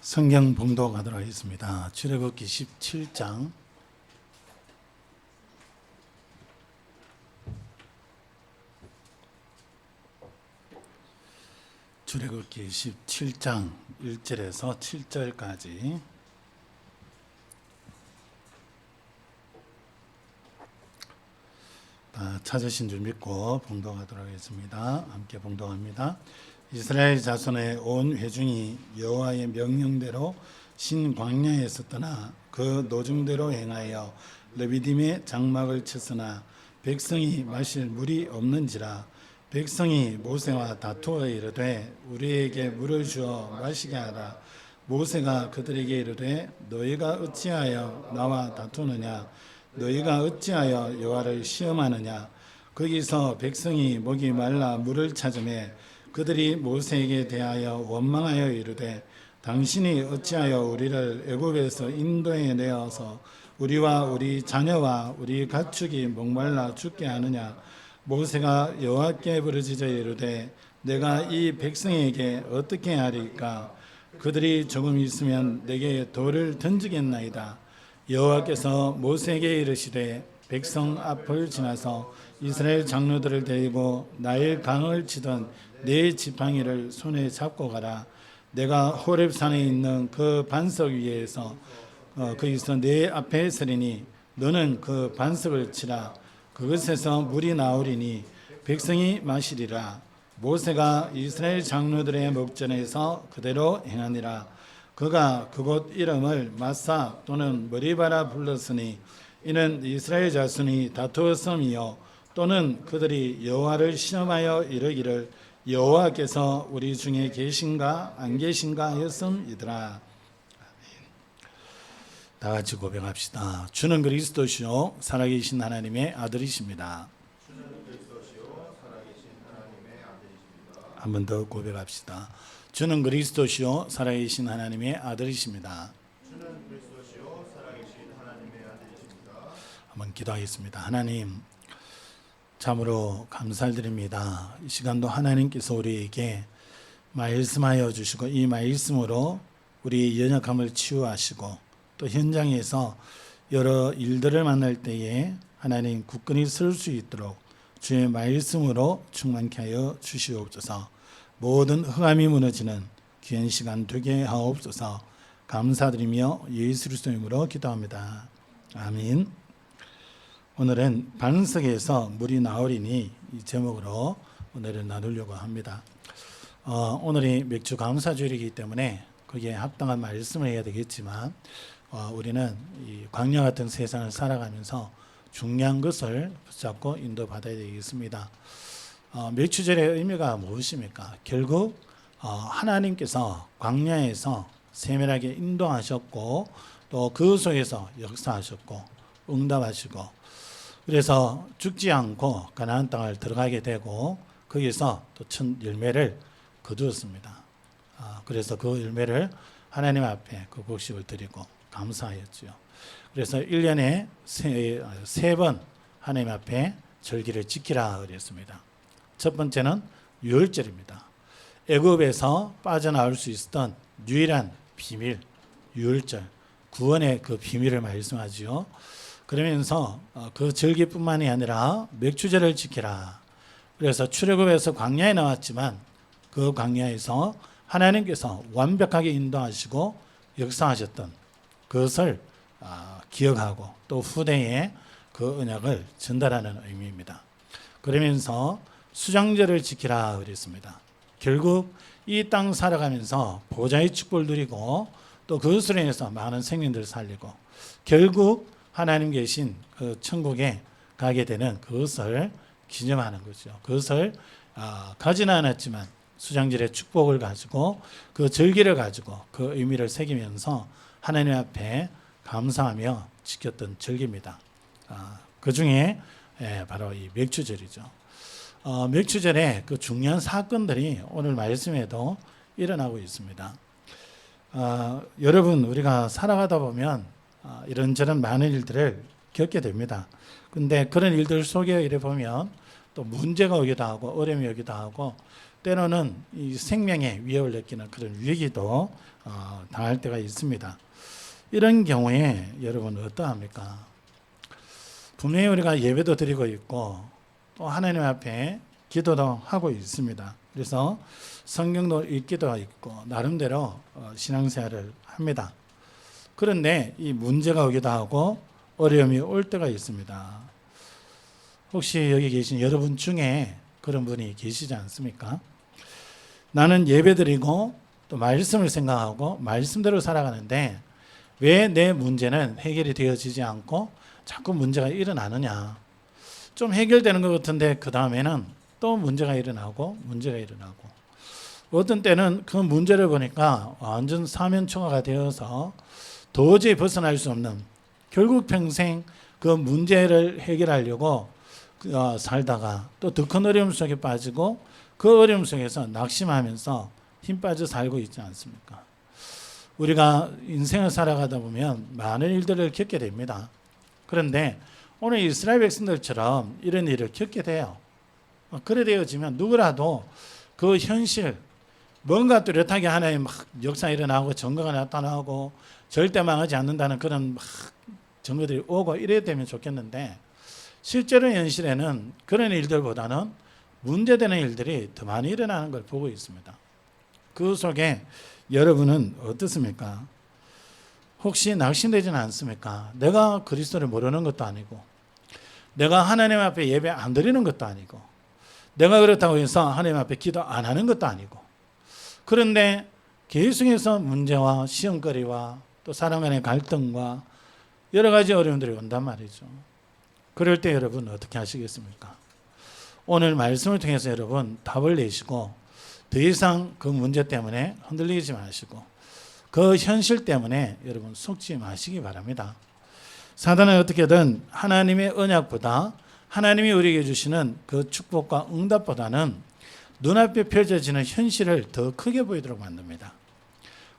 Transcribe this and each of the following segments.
성경 봉독 하도록 하겠습니다. 출애굽기 17장 출애굽기 17장 1절에서 7절까지 다 찾으신 줄 믿고 봉독하도록 하겠습니다. 함께 봉독합니다. 이스라엘 자손의 온 회중이 여호와의 명령대로 신광야에서 떠나 그 노중대로 행하여 르비딤의 장막을 쳤으나 백성이 마실 물이 없는지라. 백성이 모세와 다투어 이르되 우리에게 물을 주어 마시게 하라. 모세가 그들에게 이르되 너희가 어찌하여 나와 다투느냐? 너희가 어찌하여 여호와를 시험하느냐? 거기서 백성이 목이 말라 물을 찾으매 그들이 모세에게 대하여 원망하여 이르되 당신이 어찌하여 우리를 애굽에서 인도해 내어서 우리와 우리 자녀와 우리 가축이 목말라 죽게 하느냐? 모세가 여호와께 부르짖어 이르되 내가 이 백성에게 어떻게 하리까? 그들이 조금 있으면 내게 돌을 던지겠나이다. 여호와께서 모세에게 이르시되 백성 앞을 지나서 이스라엘 장로들을 데리고 나일 강을 치던 네 지팡이를 손에 잡고 가라. 내가 호렙산에 있는 그 반석 위에서 거기서 네 앞에 서리니 너는 그 반석을 치라. 그것에서 물이 나오리니 백성이 마시리라. 모세가 이스라엘 장로들의 목전에서 그대로 행하니라. 그가 그곳 이름을 마사 또는 머리바라 불렀으니 이는 이스라엘 자손이 다투었음이요 또는 그들이 여호와를 시험하여 이르기를 여호와께서 우리 중에 계신가 안 계신가 하였음이더라. 다 같이 고백합시다. 주는 그리스도시요 살아계신 하나님의 아들이십니다. 한 번 더 고백합시다. 주는 그리스도시요 살아계신 하나님의 아들이십니다. 한번 기도하겠습니다. 하나님, 참으로 감사드립니다. 이 시간도 하나님께서 우리에게 말씀하여 주시고 이 말씀으로 우리 연약함을 치유하시고 또 현장에서 여러 일들을 만날 때에 하나님 굳건히 설 수 있도록 주의 말씀으로 충만케 하여 주시옵소서. 모든 흑암이 무너지는 귀한 시간 되게 하옵소서. 감사드리며 예수 그리스도 이름으로 기도합니다. 아멘. 오늘은 반석에서 물이 나오리니 이 제목으로 오늘은 나누려고 합니다. 오늘이 맥주 감사주일이기 때문에 거기에 합당한 말씀을 해야 되겠지만 우리는 이 광야 같은 세상을 살아가면서 중요한 것을 붙잡고 인도받아야 되겠습니다. 맥주절의 의미가 무엇입니까? 결국 하나님께서 광야에서 세밀하게 인도하셨고 또 그 속에서 역사하셨고 응답하시고 그래서 죽지 않고 가나안 땅을 들어가게 되고 거기서 또 첫 열매를 거두었습니다. 그래서 그 열매를 하나님 앞에 그 곡식을 드리고 감사하였죠. 그래서 1년에 세 번 하나님 앞에 절기를 지키라 그랬습니다. 첫 번째는 유월절입니다. 애굽에서 빠져나올 수 있었던 유일한 비밀, 유월절, 구원의 그 비밀을 말씀하지요. 그러면서 그 절기뿐만이 아니라 맥주절을 지키라. 그래서 출애굽에서 광야에 나왔지만 그 광야에서 하나님께서 완벽하게 인도하시고 역사하셨던 그것을 기억하고 또 후대에 그 언약을 전달하는 의미입니다. 그러면서 수장절을 지키라 그랬습니다. 결국 이 땅 살아가면서 보좌의 축복을 누리고 또 그것으로 인해서 많은 생명들을 살리고 결국 하나님 계신 그 천국에 가게 되는 그것을 기념하는 거죠. 그것을 가지는 않았지만 수장절의 축복을 가지고 그 절기를 가지고 그 의미를 새기면서 하나님 앞에 감사하며 지켰던 절기입니다. 그 중에 바로 이 맥주절이죠. 맥주절에 그 중요한 사건들이 오늘 말씀에도 일어나고 있습니다. 여러분 우리가 살아가다 보면 이런저런 많은 일들을 겪게 됩니다. 근데 그런 일들 속에 이래 보면 또 문제가 오기도 하고 어려움이 오기도 하고 때로는 이 생명에 위협을 느끼는 그런 위기도 당할 때가 있습니다. 이런 경우에 여러분 어떠합니까? 분명히 우리가 예배도 드리고 있고 또 하나님 앞에 기도도 하고 있습니다. 그래서 성경도 읽기도 있고 나름대로 신앙생활을 합니다. 그런데 이 문제가 오기도 하고 어려움이 올 때가 있습니다. 혹시 여기 계신 여러분 중에 그런 분이 계시지 않습니까? 나는 예배드리고 또 말씀을 생각하고 말씀대로 살아가는데 왜 내 문제는 해결이 되어지지 않고 자꾸 문제가 일어나느냐. 좀 해결되는 것 같은데 그 다음에는 또 문제가 일어나고 어떤 때는 그 문제를 보니까 완전 사면초가가 되어서 도저히 벗어날 수 없는, 결국 평생 그 문제를 해결하려고 살다가 또 더 큰 어려움 속에 빠지고 그 어려움 속에서 낙심하면서 힘 빠져 살고 있지 않습니까? 우리가 인생을 살아가다 보면 많은 일들을 겪게 됩니다. 그런데 오늘 이스라엘 백성들처럼 이런 일을 겪게 돼요. 그래 되어지면 누구라도 그 현실, 뭔가 뚜렷하게 하나님 막 역사 일어나고 증거가 나타나고 절대 망하지 않는다는 그런 막 증거들이 오고 이래야 되면 좋겠는데, 실제로 현실에는 그런 일들보다는 문제되는 일들이 더 많이 일어나는 걸 보고 있습니다. 그 속에 여러분은 어떻습니까? 혹시 낙심되지는 않습니까? 내가 그리스도를 모르는 것도 아니고 내가 하나님 앞에 예배 안 드리는 것도 아니고 내가 그렇다고 해서 하나님 앞에 기도 안 하는 것도 아니고, 그런데 계속해서 문제와 시험거리와 또 사람 간의 갈등과 여러 가지 어려움들이 온단 말이죠. 그럴 때 여러분 어떻게 하시겠습니까? 오늘 말씀을 통해서 여러분 답을 내시고 더 이상 그 문제 때문에 흔들리지 마시고 그 현실 때문에 여러분 속지 마시기 바랍니다. 사단은 어떻게든 하나님의 언약보다 하나님이 우리에게 주시는 그 축복과 응답보다는 눈앞에 펼쳐지는 현실을 더 크게 보이도록 만듭니다.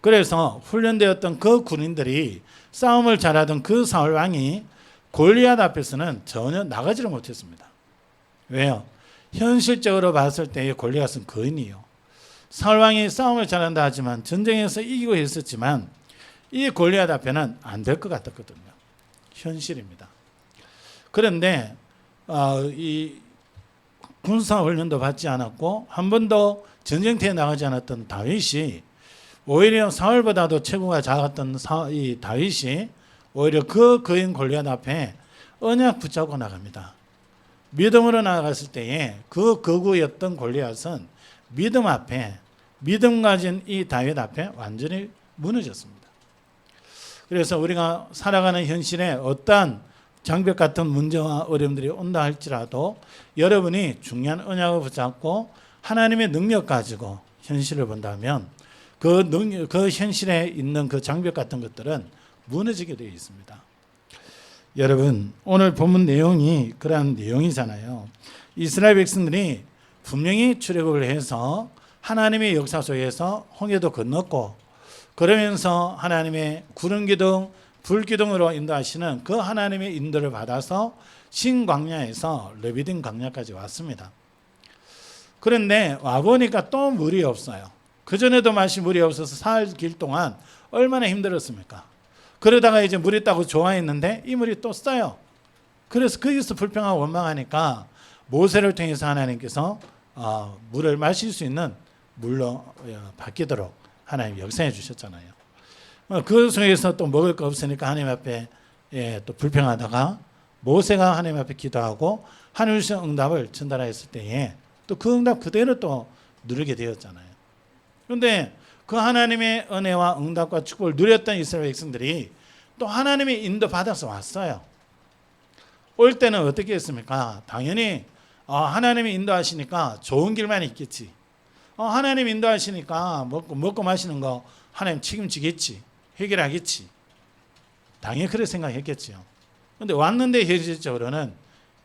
그래서 훈련되었던 그 군인들이 싸움을 잘하던 그 사울 왕이 골리앗 앞에서는 전혀 나가지를 못했습니다. 왜요? 현실적으로 봤을 때의 골리앗은 거인이요. 사울 왕이 싸움을 잘한다 하지만 전쟁에서 이기고 있었지만 이 골리앗 앞에는 안 될 것 같았거든요. 현실입니다. 그런데 이 군사훈련도 받지 않았고 한 번도 전쟁터에 나가지 않았던 다윗이, 오히려 사울보다도 체구가 작았던 이 다윗이 오히려 그 거인 골리앗 앞에 언약 붙잡고 나갑니다. 믿음으로 나아갔을 때에 그 거구였던 골리앗은 믿음 가진 이 다윗 앞에 완전히 무너졌습니다. 그래서 우리가 살아가는 현실에 어떠한 장벽 같은 문제와 어려움들이 온다 할지라도 여러분이 중요한 언약을 붙잡고 하나님의 능력 가지고 현실을 본다면 그 현실에 있는 그 장벽 같은 것들은 무너지게 되어 있습니다. 여러분, 오늘 본문 내용이 그러한 내용이잖아요. 이스라엘 백성들이 분명히 출애굽을 해서 하나님의 역사 속에서 홍해도 건넜고, 그러면서 하나님의 구름 기둥, 불 기둥으로 인도하시는 그 하나님의 인도를 받아서 신광야에서 르비딤 광야까지 왔습니다. 그런데 와보니까 또 물이 없어요. 그전에도 마실 물이 없어서 사흘 길 동안 얼마나 힘들었습니까? 그러다가 이제 물 있다고 좋아했는데 이 물이 또 써요. 그래서 거기서 불평하고 원망하니까 모세를 통해서 하나님께서 물을 마실 수 있는 물로 바뀌도록 하나님 역사해 주셨잖아요. 그 속에서 또 먹을 거 없으니까 하나님 앞에 또 불평하다가 모세가 하나님 앞에 기도하고 하늘에서 응답을 전달했을 때에 또 그 응답 그대로 또 누리게 되었잖아요. 그런데 그 하나님의 은혜와 응답과 축복을 누렸던 이스라엘 백성들이 또 하나님의 인도 받아서 왔어요. 올 때는 어떻게 했습니까? 당연히 하나님이 인도하시니까 좋은 길만 있겠지. 하나님 인도하시니까 먹고 마시는 거 하나님 책임지겠지. 해결하겠지. 당연히 그렇게 생각했겠죠. 그런데 왔는데 현실적으로는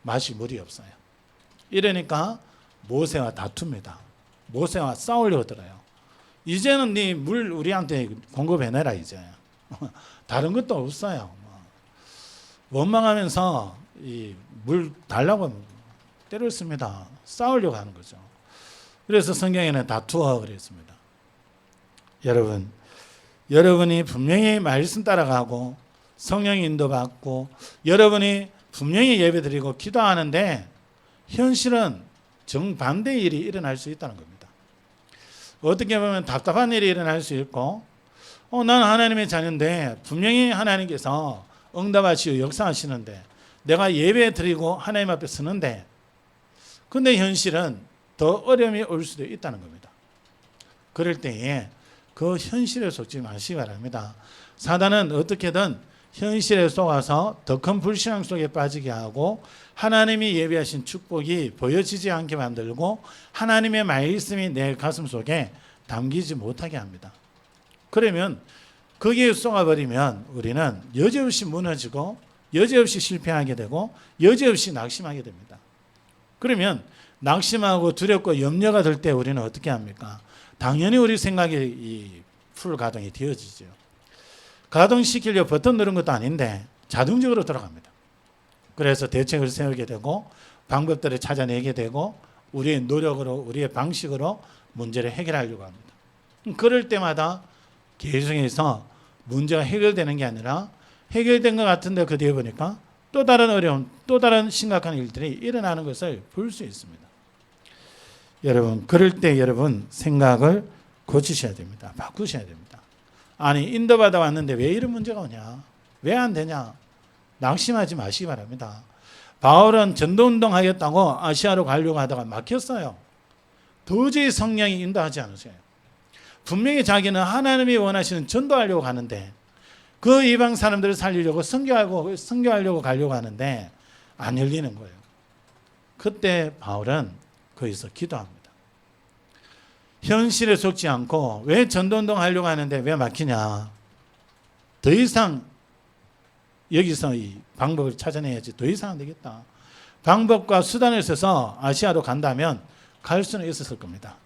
마실 물이 없어요. 이러니까 모세와 다툽니다. 모세와 싸우려고 들어요. 이제는 네 물 우리한테 공급해내라 이제. 다른 것도 없어요. 원망하면서 이 물 달라고 때렸습니다. 싸우려고 하는 거죠. 그래서 성경에는 다투어 그랬습니다. 여러분이 분명히 말씀 따라가고 성령 인도받고 여러분이 분명히 예배드리고 기도하는데 현실은 정반대의 일이 일어날 수 있다는 겁니다. 어떻게 보면 답답한 일이 일어날 수 있고 나는 하나님의 자녀인데 분명히 하나님께서 응답하시고 역사하시는데 내가 예배드리고 하나님 앞에 서는데 근데 현실은 더 어려움이 올 수도 있다는 겁니다. 그럴 때에 그 현실에 속지 마시기 바랍니다. 사단은 어떻게든 현실에 속아서 더 큰 불신앙 속에 빠지게 하고 하나님이 예비하신 축복이 보여지지 않게 만들고 하나님의 말씀이 내 가슴 속에 담기지 못하게 합니다. 그러면 거기에 속아버리면 우리는 여지없이 무너지고 여지없이 실패하게 되고 여지없이 낙심하게 됩니다. 그러면 낙심하고 두렵고 염려가 들 때 우리는 어떻게 합니까? 당연히 우리 생각이 이 풀 가동이 되어지죠. 가동시키려 버튼 누른 것도 아닌데 자동적으로 돌아갑니다. 그래서 대책을 세우게 되고 방법들을 찾아내게 되고 우리의 노력으로 우리의 방식으로 문제를 해결하려고 합니다. 그럴 때마다 계속해서 문제가 해결되는 게 아니라 해결된 것 같은데 그 뒤에 보니까 또 다른 어려움, 또 다른 심각한 일들이 일어나는 것을 볼 수 있습니다. 여러분, 그럴 때 여러분 생각을 고치셔야 됩니다. 바꾸셔야 됩니다. 아니 인도받아 왔는데 왜 이런 문제가 오냐? 왜 안 되냐? 낙심하지 마시기 바랍니다. 바울은 전도운동 하겠다고 아시아로 가려고 하다가 막혔어요. 도저히 성령이 인도하지 않으세요. 분명히 자기는 하나님이 원하시는 전도하려고 가는데 그 이방 사람들을 살리려고 선교하려고 가려고 하는데 안 열리는 거예요. 그때 바울은 거기서 기도합니다. 현실에 속지 않고 왜 전도운동 하려고 하는데 왜 막히냐? 더 이상 여기서 이 방법을 찾아내야지 더 이상 안 되겠다. 방법과 수단을 써서 아시아로 간다면 갈 수는 있었을 겁니다.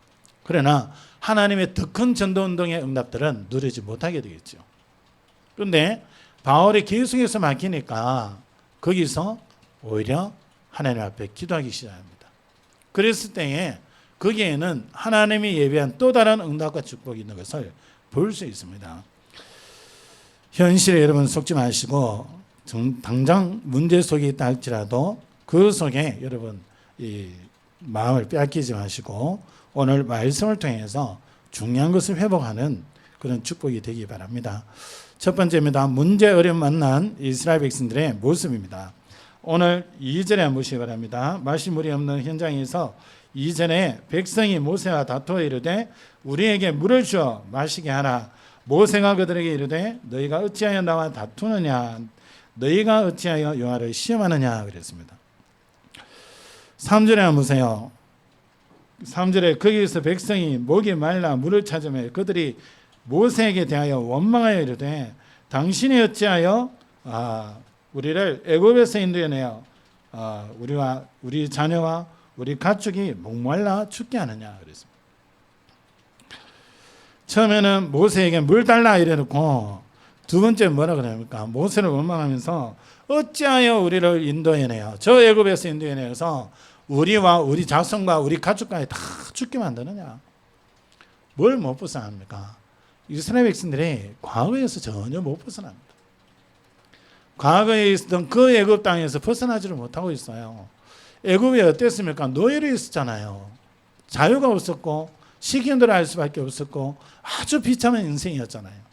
그러나 하나님의 더 큰 전도운동의 응답들은 누리지 못하게 되겠죠. 그런데 바울이 계속해서 막히니까 거기서 오히려 하나님 앞에 기도하기 시작합니다. 그랬을 때에 거기에는 하나님이 예비한 또 다른 응답과 축복이 있는 것을 볼 수 있습니다. 현실에 여러분 속지 마시고 당장 문제 속에 있다 할지라도 그 속에 여러분 이 마음을 빼앗기지 마시고 오늘 말씀을 통해서 중요한 것을 회복하는 그런 축복이 되기 바랍니다. 첫 번째입니다. 문제 어려움 만난 이스라엘 백성들의 모습입니다. 오늘 2절에 한번 보시기 바랍니다. 마시물이 없는 현장에서 2절에 백성이 모세와 다투어 이르되 우리에게 물을 주어 마시게 하라. 모세가 그들에게 이르되 너희가 어찌하여 나와 다투느냐? 너희가 어찌하여 여호와를 시험하느냐? 그랬습니다. 3절에 한번 보세요. 3절에 거기에서 백성이 목이 말라 물을 찾으며 그들이 모세에게 대하여 원망하여 이르되 당신이 어찌하여 우리를 애굽에서 인도해내어 우리와 우리 자녀와 우리 가축이 목말라 죽게 하느냐 그랬습니다. 처음에는 모세에게 물 달라 이래놓고 두 번째 뭐라 그럽니까? 모세를 원망하면서 어찌하여 우리를 인도해내어 저 애굽에서 인도해내어서 우리와 우리 자손과 우리 가축까지 다 죽게 만드느냐? 뭘 못 벗어납니까? 이스라엘 백성들이 과거에서 전혀 못 벗어납니다. 과거에 있었던 그 애굽 땅에서 벗어나지를 못하고 있어요. 애굽이 어땠습니까? 노예로 있었잖아요. 자유가 없었고 시키는 대로 할 수밖에 없었고 아주 비참한 인생이었잖아요.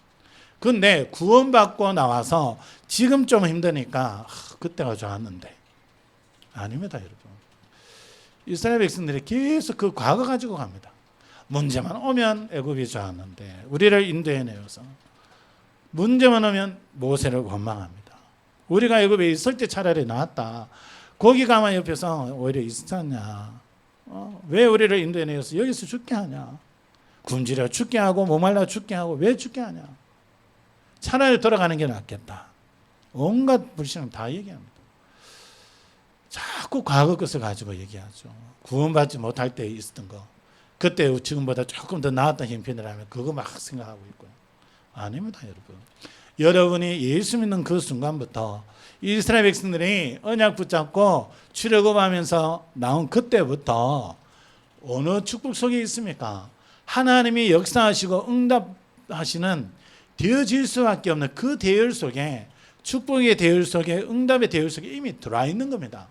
그런데 구원받고 나와서 지금 좀 힘드니까 그때가 좋았는데 아닙니다, 여러분. 이스라엘 백성들이 계속 그 과거 가지고 갑니다. 문제만 오면 애굽이 좋았는데 우리를 인도해내어서 문제만 오면 모세를 원망합니다. 우리가 애굽에 있을 때 차라리 나았다. 거기 가만 옆에서 오히려 있었냐? 왜 우리를 인도해내어서 여기서 죽게 하냐? 굶주려 죽게 하고 목말라 죽게 하고 왜 죽게 하냐? 차라리 돌아가는 게 낫겠다. 온갖 불신을 다 얘기합니다. 자꾸 과거 것을 가지고 얘기하죠. 구원받지 못할 때 있었던 거. 그때 지금보다 조금 더 나았던 형편이라면 그거 막 생각하고 있고요. 아닙니다, 여러분. 여러분이 예수 믿는 그 순간부터 이스라엘 백성들이 언약 붙잡고 출애굽하면서 나온 그때부터 어느 축복 속에 있습니까? 하나님이 역사하시고 응답하시는 되어질 수밖에 없는 그 대열 속에, 축복의 대열 속에, 응답의 대열 속에 이미 들어와 있는 겁니다.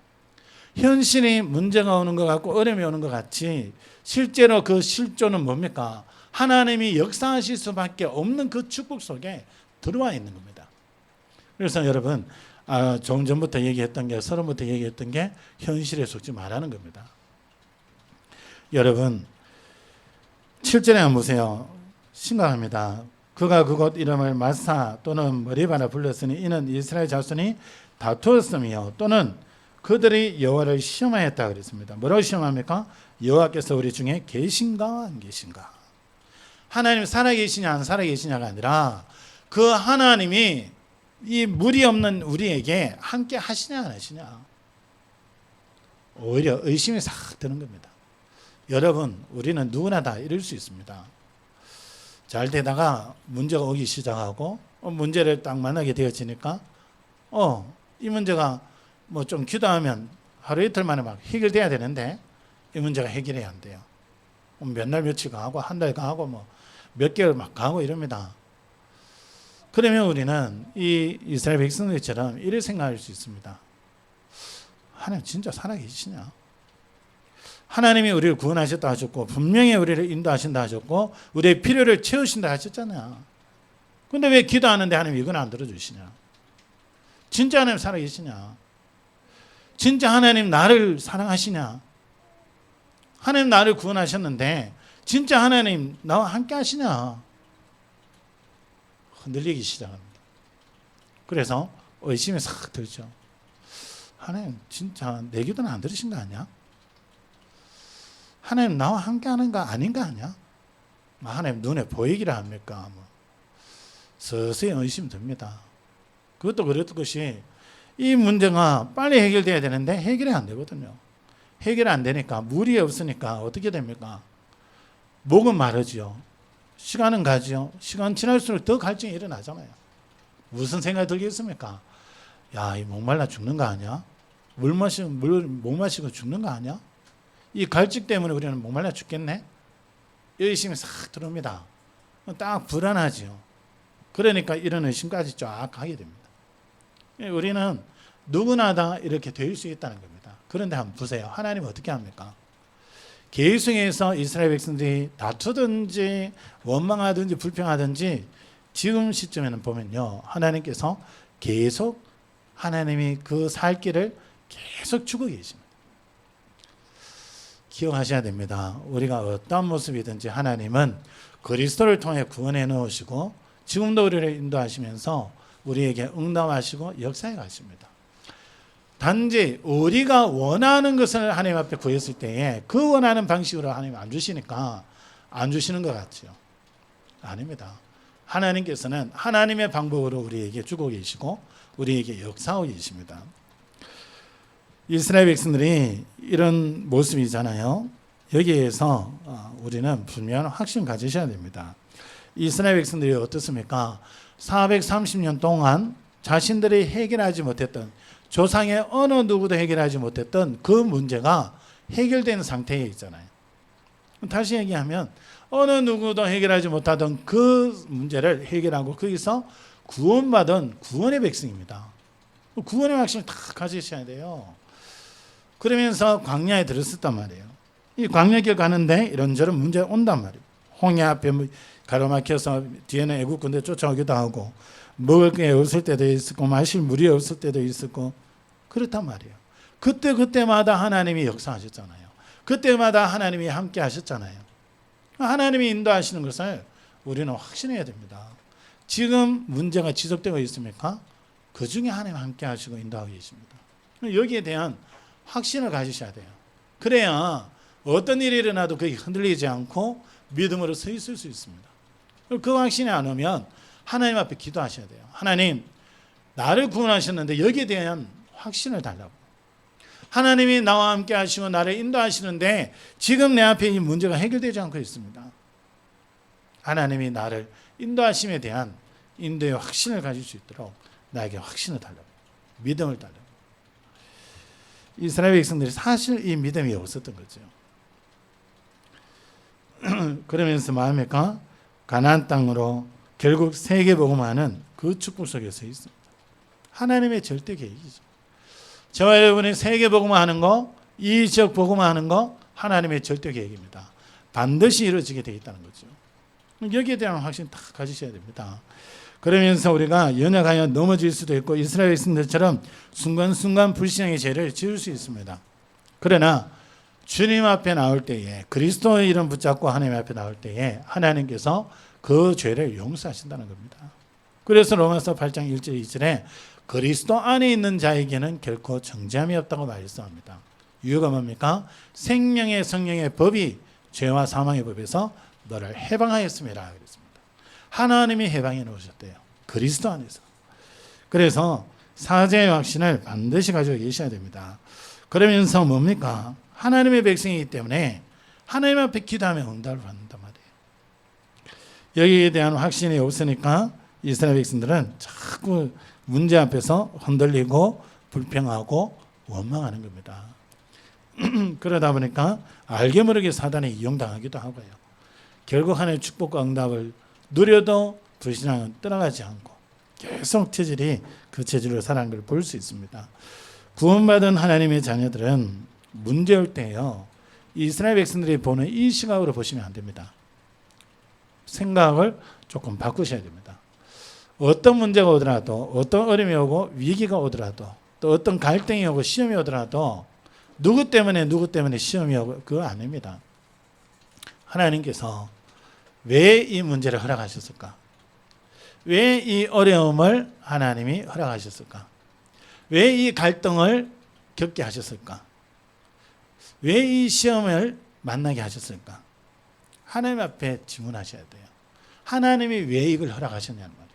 현실이 문제가 오는 것 같고 어려움이 오는 것 같이 실제로 그 실조는 뭡니까? 하나님이 역사하실 수밖에 없는 그 축복 속에 들어와 있는 겁니다. 그래서 여러분, 조금 전부터 얘기했던 게, 서론부터 얘기했던 게 현실에 속지 말라는 겁니다. 여러분, 7절에 한번 보세요. 심각합니다. 그가 그곳 이름을 마사 또는 머리바라 불렀으니 이는 이스라엘 자손이 다투었으며 또는 그들이 여호와를 시험하였다 그랬습니다. 뭐라고 시험합니까? 여호와께서 우리 중에 계신가 안 계신가? 하나님 살아계시냐 안 살아계시냐가 아니라 그 하나님이 이 무리 없는 우리에게 함께 하시냐 안 하시냐, 오히려 의심이 싹 드는 겁니다. 여러분, 우리는 누구나 다 이럴 수 있습니다. 잘 되다가 문제가 오기 시작하고 문제를 딱 만나게 되어지니까 이 문제가 뭐 좀 기도하면 하루 이틀 만에 막 해결돼야 되는데 이 문제가 해결이 안 돼요. 몇 날 며칠 가고 한 달 가고 뭐 몇 개월 막 가고 이럽니다. 그러면 우리는 이 이스라엘 백성들처럼 이렇게 생각할 수 있습니다. 하나님 진짜 살아계시냐? 하나님이 우리를 구원하셨다 하셨고 분명히 우리를 인도하신다 하셨고 우리의 필요를 채우신다 하셨잖아요. 근데 왜 기도하는데 하나님 이건 안 들어주시냐? 진짜 하나님 살아계시냐? 진짜 하나님 나를 사랑하시냐? 하나님 나를 구원하셨는데 진짜 하나님 나와 함께 하시냐? 흔들리기 시작합니다. 그래서 의심이 싹 들죠. 하나님 진짜 내 기도는 안 들으신 거 아니야? 하나님 나와 함께 하는 거 아닌 거 아니야? 하나님 눈에 보이기라 합니까? 서서히 의심이 듭니다. 그것도 그랬던 것이 이 문제가 빨리 해결돼야 되는데 해결이 안 되거든요. 해결이 안 되니까 물이 없으니까 어떻게 됩니까? 목은 마르지요. 시간은 가지요. 시간 지날수록 더 갈증이 일어나잖아요. 무슨 생각이 들겠습니까? 야, 이 목말라 죽는 거 아니야? 물 마시고 죽는 거 아니야? 이 갈증 때문에 우리는 목말라 죽겠네? 의심이 싹 들어옵니다. 딱 불안하지요. 그러니까 이런 의심까지 쫙 하게 됩니다. 우리는 누구나 다 이렇게 될 수 있다는 겁니다. 그런데 한번 보세요. 하나님은 어떻게 합니까? 계승에서 이스라엘 백성들이 다투든지 원망하든지 불평하든지 지금 시점에는 보면요, 하나님께서 계속 하나님이 그 살 길을 계속 주고 계십니다. 기억하셔야 됩니다. 우리가 어떤 모습이든지 하나님은 그리스도를 통해 구원해 놓으시고 지금도 우리를 인도하시면서 우리에게 응답하시고 역사해 가십니다. 단지 우리가 원하는 것을 하나님 앞에 구했을 때에 그 원하는 방식으로 하나님 안 주시니까 안 주시는 것 같죠. 아닙니다. 하나님께서는 하나님의 방법으로 우리에게 주고 계시고 우리에게 역사하고 계십니다. 이스라엘 백성들이 이런 모습이잖아요. 여기에서 우리는 분명한 확신 가지셔야 됩니다. 이스라엘 백성들이 어떻습니까? 430년 동안 자신들이 해결하지 못했던, 조상의 어느 누구도 해결하지 못했던 그 문제가 해결된 상태에 있잖아요. 다시 얘기하면 어느 누구도 해결하지 못하던 그 문제를 해결하고 거기서 구원받은 구원의 백성입니다. 구원의 확신을 다 가지셔야 돼요. 그러면서 광야에 들었었단 말이에요. 이 광야길 가는데 이런저런 문제가 온단 말이에요. 홍해 앞에 가로막혀서 뒤에는 애국 군대 쫓아오기도 하고 먹을 게 없을 때도 있었고 마실 물이 없을 때도 있었고 그렇단 말이에요. 그때마다 하나님이 역사하셨잖아요. 그때마다 하나님이 함께 하셨잖아요. 하나님이 인도하시는 것을 우리는 확신해야 됩니다. 지금 문제가 지속되고 있습니까? 그 중에 하나님 함께 하시고 인도하고 계십니다. 여기에 대한 확신을 가지셔야 돼요. 그래야 어떤 일이 일어나도 그게 흔들리지 않고 믿음으로 서 있을 수 있습니다. 그 확신이 안 오면 하나님 앞에 기도하셔야 돼요. 하나님, 나를 구원하셨는데 여기에 대한 확신을 달라고. 하나님이 나와 함께 하시고 나를 인도하시는데 지금 내 앞에 이 문제가 해결되지 않고 있습니다. 하나님이 나를 인도하심에 대한 인도의 확신을 가질 수 있도록 나에게 확신을 달라고, 믿음을 달라고. 이스라엘 백성들이 사실 이 믿음이 없었던 거죠. 그러면서 뭐합니까? 가나안 땅으로 결국 세계복음화는 그 축복 속에서 있습니다. 하나님의 절대 계획이죠. 저와 여러분이 세계복음화하는 거, 이 지역 복음화하는 거 하나님의 절대 계획입니다. 반드시 이루어지게 되어 있다는 거죠. 여기에 대한 확신 다 가지셔야 됩니다. 그러면서 우리가 연약하여 넘어질 수도 있고 이스라엘 백성들처럼 순간순간 불신앙의 죄를 지을 수 있습니다. 그러나 주님 앞에 나올 때에 그리스도의 이름 붙잡고 하나님 앞에 나올 때에 하나님께서 그 죄를 용서하신다는 겁니다. 그래서 로마서 8장 1절 2절에 그리스도 안에 있는 자에게는 결코 정죄함이 없다고 말씀합니다. 이유가 뭡니까? 생명의 성령의 법이 죄와 사망의 법에서 너를 해방하였습니다. 그랬습니다. 하나님이 해방해 놓으셨대요. 그리스도 안에서. 그래서 사죄의 확신을 반드시 가지고 계셔야 됩니다. 그러면서 뭡니까? 하나님의 백성이기 때문에 하나님 앞에 기도하면 응답을 받는단 말이에요. 여기에 대한 확신이 없으니까 이스라엘 백성들은 자꾸 문제 앞에서 흔들리고 불평하고 원망하는 겁니다. 그러다 보니까 알게 모르게 사단에 이용당하기도 하고요. 결국 하나님의 축복과 응답을 누려도 불신앙은 떠나가지 않고 계속 체질이 그 체질로 살아가는 걸 볼 수 있습니다. 구원받은 하나님의 자녀들은 문제 올 때요, 이스라엘 백성들이 보는 이 시각으로 보시면 안 됩니다. 생각을 조금 바꾸셔야 됩니다. 어떤 문제가 오더라도, 어떤 어려움이 오고 위기가 오더라도, 또 어떤 갈등이 오고 시험이 오더라도 누구 때문에 시험이 오고 그거 아닙니다. 하나님께서 왜 이 문제를 허락하셨을까? 왜 이 어려움을 하나님이 허락하셨을까? 왜 이 갈등을 겪게 하셨을까? 왜 이 시험을 만나게 하셨을까? 하나님 앞에 질문하셔야 돼요. 하나님이 왜 이걸 허락하셨냐는 말이에요.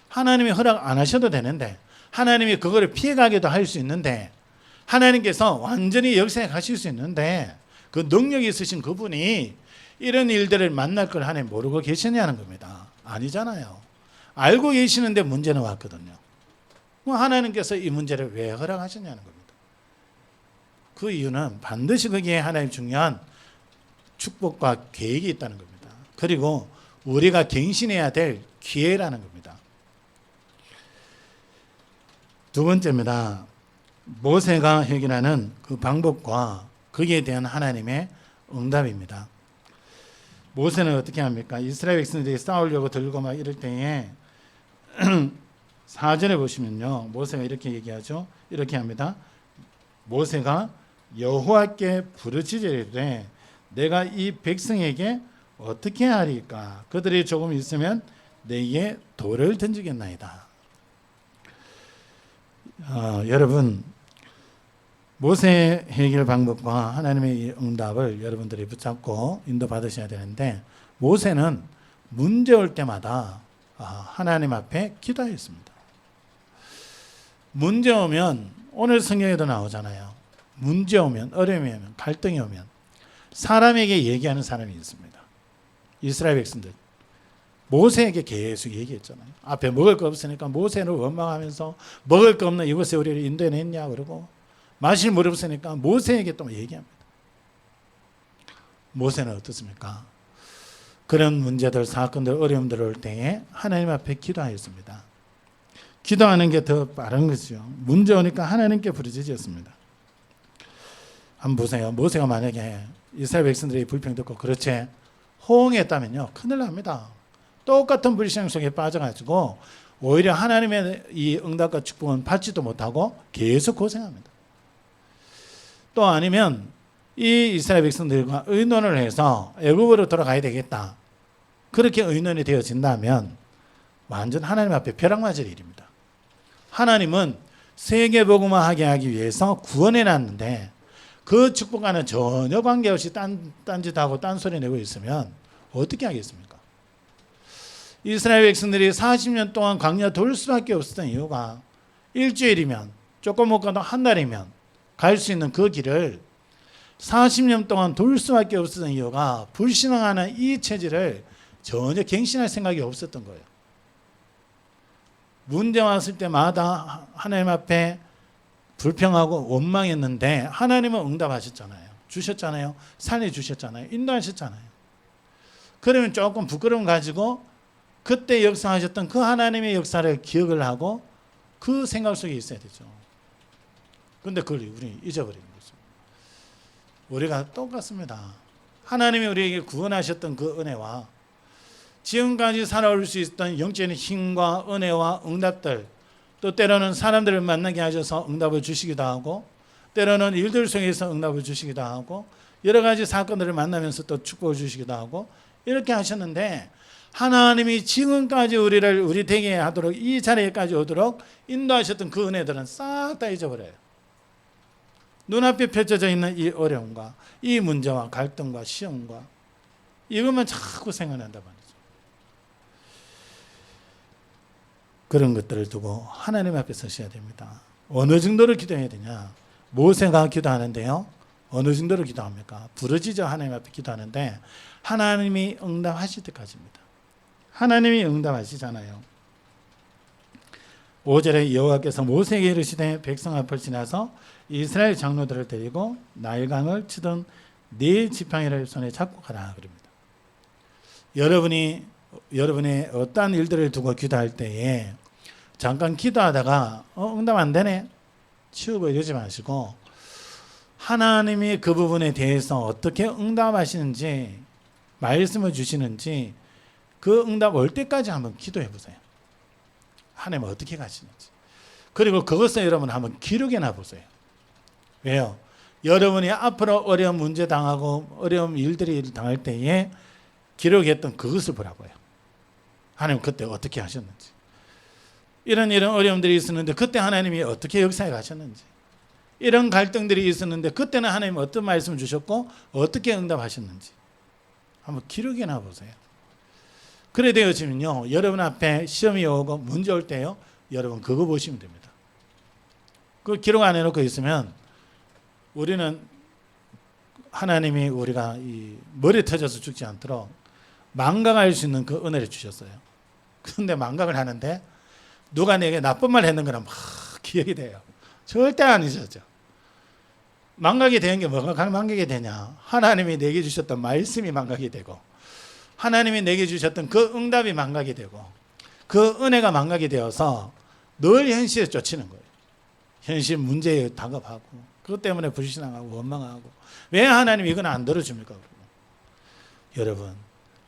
하나님이 허락 안 하셔도 되는데, 하나님이 그거를 피해가기도 할 수 있는데, 하나님께서 완전히 역사에 가실 수 있는데, 그 능력이 있으신 그분이 이런 일들을 만날 걸 하나님 모르고 계시냐는 겁니다. 아니잖아요. 알고 계시는데 문제는 왔거든요. 하나님께서 이 문제를 왜 허락하셨냐는 겁니다. 그 이유는 반드시 거기에 하나님 중요한 축복과 계획이 있다는 겁니다. 그리고 우리가 갱신해야 될 기회라는 겁니다. 두 번째입니다. 모세가 해결하는 그 방법과 거기에 대한 하나님의 응답입니다. 모세는 어떻게 합니까? 이스라엘 백성들이 싸우려고 들고 막 이럴 때에 4절에 보시면요, 모세가 이렇게 얘기하죠. 이렇게 합니다. 모세가 여호와께 부르짖으되 내가 이 백성에게 어떻게 하리까? 그들이 조금 있으면 내게 돌을 던지겠나이다. 여러분, 모세의 해결 방법과 하나님의 응답을 여러분들이 붙잡고 인도받으셔야 되는데, 모세는 문제 올 때마다 하나님 앞에 기도했습니다. 문제 오면, 오늘 성경에도 나오잖아요. 문제 오면, 어려움이 오면, 갈등이 오면 사람에게 얘기하는 사람이 있습니다. 이스라엘 백성들 모세에게 계속 얘기했잖아요. 앞에 먹을 거 없으니까 모세를 원망하면서 먹을 거 없는 이곳에 우리를 인도해냈냐 그러고, 마실 물 없으니까 모세에게 또 얘기합니다. 모세는 어떻습니까? 그런 문제들, 사건들, 어려움들 올 때에 하나님 앞에 기도하였습니다. 기도하는 게 더 빠른 거죠. 문제 오니까 하나님께 부르짖었습니다. 한번 보세요. 모세가 만약에 이스라엘 백성들의 불평 듣고 그렇지 호응했다면요, 큰일 납니다. 똑같은 불신앙 속에 빠져가지고 오히려 하나님의 이 응답과 축복은 받지도 못하고 계속 고생합니다. 또 아니면 이 이스라엘 백성들과 의논을 해서 애굽으로 돌아가야 되겠다, 그렇게 의논이 되어진다면 완전 하나님 앞에 벼락 맞을 일입니다. 하나님은 세계복음화하게 하기 위해서 구원해 놨는데 그 축복과는 전혀 관계없이 딴짓하고 딴소리 내고 있으면 어떻게 하겠습니까? 이스라엘 백성들이 40년 동안 광야 돌 수밖에 없었던 이유가 일주일이면, 조금 못 가도 한 달이면 갈 수 있는 그 길을 40년 동안 돌 수밖에 없었던 이유가 불신앙하는 이 체질을 전혀 갱신할 생각이 없었던 거예요. 문제 왔을 때마다 하나님 앞에 불평하고 원망했는데 하나님은 응답하셨잖아요. 주셨잖아요. 살려주셨잖아요. 인도하셨잖아요. 그러면 조금 부끄러움 가지고 그때 역사하셨던 그 하나님의 역사를 기억을 하고 그 생각 속에 있어야 되죠. 그런데 그걸 우리 잊어버리는 거죠. 우리가 똑같습니다. 하나님이 우리에게 구원하셨던 그 은혜와 지금까지 살아올 수 있었던 영적인 힘과 은혜와 응답들, 또 때로는 사람들을 만나게 하셔서 응답을 주시기도 하고, 때로는 일들 속에서 응답을 주시기도 하고, 여러 가지 사건들을 만나면서 또 축복을 주시기도 하고, 이렇게 하셨는데 하나님이 지금까지 우리를 우리 되게 하도록 이 자리에까지 오도록 인도하셨던 그 은혜들은 싹 다 잊어버려요. 눈앞에 펼쳐져 있는 이 어려움과 이 문제와 갈등과 시험과 이것만 자꾸 생각난단 말이죠. 그런 것들을 두고 하나님 앞에 서셔야 됩니다. 어느 정도로 기도해야 되냐? 모세가 기도하는데요, 어느 정도로 기도합니까? 부르짖어 하나님 앞에 기도하는데 하나님이 응답하실 때까지입니다. 하나님이 응답하시잖아요. 5절에 여호와께서 모세에게 이르시되 백성 앞을 지나서 이스라엘 장로들을 데리고 나일강을 치던 네 지팡이를 손에 잡고 가라 그럽니다. 여러분의 어떠한 일들을 두고 기도할 때에 잠깐 기도하다가 응답 안 되네 치우고 이러지 마시고 하나님이 그 부분에 대해서 어떻게 응답하시는지 말씀을 주시는지 그 응답 올 때까지 한번 기도해 보세요. 하나님 어떻게 가시는지. 그리고 그것을 여러분 한번 기록해놔 보세요. 왜요? 여러분이 앞으로 어려운 문제 당하고 어려운 일들이 당할 때에 기록했던 그것을 보라고요. 하나님 그때 어떻게 하셨는지. 이런 어려움들이 있었는데 그때 하나님이 어떻게 역사에 가셨는지. 이런 갈등들이 있었는데 그때는 하나님 어떤 말씀을 주셨고 어떻게 응답하셨는지. 한번 기록해놔 보세요. 그래 되어지면요, 여러분 앞에 시험이 오고 문제 올 때요, 여러분 그거 보시면 됩니다. 그걸 기록 안 해놓고 있으면 우리는 하나님이 우리가 이 머리 터져서 죽지 않도록 망각할 수 있는 그 은혜를 주셨어요. 그런데 망각을 하는데 누가 내게 나쁜 말 했는 거는 막 기억이 돼요. 절대 안 잊어져. 망각이 되는 게 뭐가 망각이 되냐? 하나님이 내게 주셨던 말씀이 망각이 되고 하나님이 내게 주셨던 그 응답이 망각이 되고 그 은혜가 망각이 되어서 늘 현실에 쫓이는 거예요. 현실 문제에 다급하고 그것 때문에 불신앙하고 원망하고 왜 하나님이 이건 안 들어줍니까? 여러분,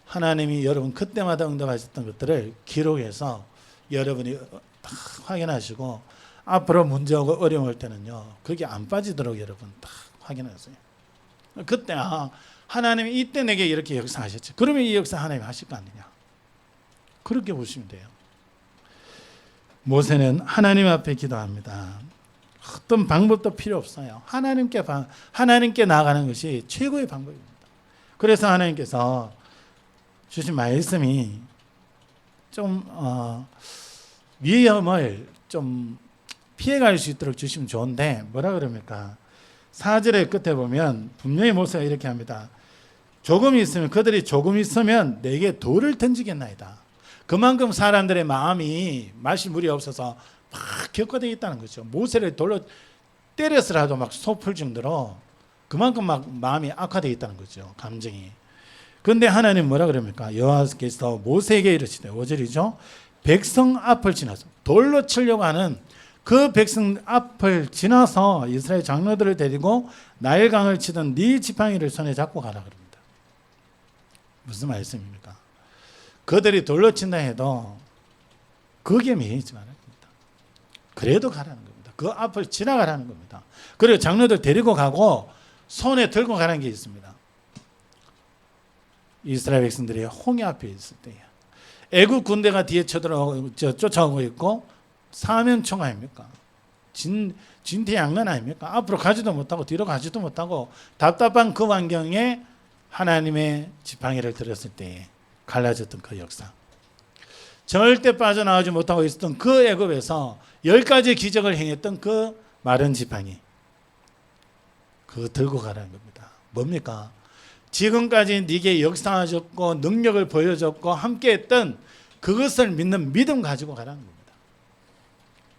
하나님이 여러분 그때마다 응답하셨던 것들을 기록해서 여러분이 딱 확인하시고 앞으로 문제하고 어려움 올 때는요, 그게 안 빠지도록 여러분 딱 확인하세요. 그때 하나님이 이때 내게 이렇게 역사하셨지. 그러면 이 역사 하나님이 하실 거 아니냐. 그렇게 보시면 돼요. 모세는 하나님 앞에 기도합니다. 어떤 방법도 필요 없어요. 하나님께 나아가는 것이 최고의 방법입니다. 그래서 하나님께서 주신 말씀이 좀 위험을 좀 피해갈 수 있도록 주시면 좋은데 뭐라 그럽니까? 4절의 끝에 보면 분명히 모세가 이렇게 합니다. 그들이 조금 있으면 내게 돌을 던지겠나이다. 그만큼 사람들의 마음이 마실 물이 없어서 막 격화되어 있다는 거죠. 모세를 돌로 때려서라도 막 솟을 정도로 그만큼 막 마음이 악화되어 있다는 거죠. 감정이. 그런데 하나님 뭐라 그럽니까? 여호와께서 모세에게 이르시되 5절이죠. 백성 앞을 지나서 돌로 치려고 하는 그 백성 앞을 지나서 이스라엘 장로들을 데리고 나일강을 치던 네 지팡이를 손에 잡고 가라 그럽니다. 무슨 말씀입니까? 그들이 돌로 친다 해도 그게 매이지 말아야 됩니다. 그래도 가라는 겁니다. 그 앞을 지나가라는 겁니다. 그리고 장로들 데리고 가고 손에 들고 가는 게 있습니다. 이스라엘 백성들이 홍해 앞에 있을 때에 애국 군대가 뒤에 쫓아오고 있고 사면총 아닙니까? 진퇴양난 아닙니까? 앞으로 가지도 못하고 뒤로 가지도 못하고 답답한 그 환경에 하나님의 지팡이를 들었을 때에 갈라졌던 그 역사, 절대 빠져나오지 못하고 있었던 그 애굽에서 10가지 기적을 행했던 그 마른 지팡이, 그거 들고 가라는 겁니다. 뭡니까? 지금까지 네게 역사하셨고 능력을 보여줬고 함께했던 그것을 믿는 믿음 가지고 가라는 겁니다.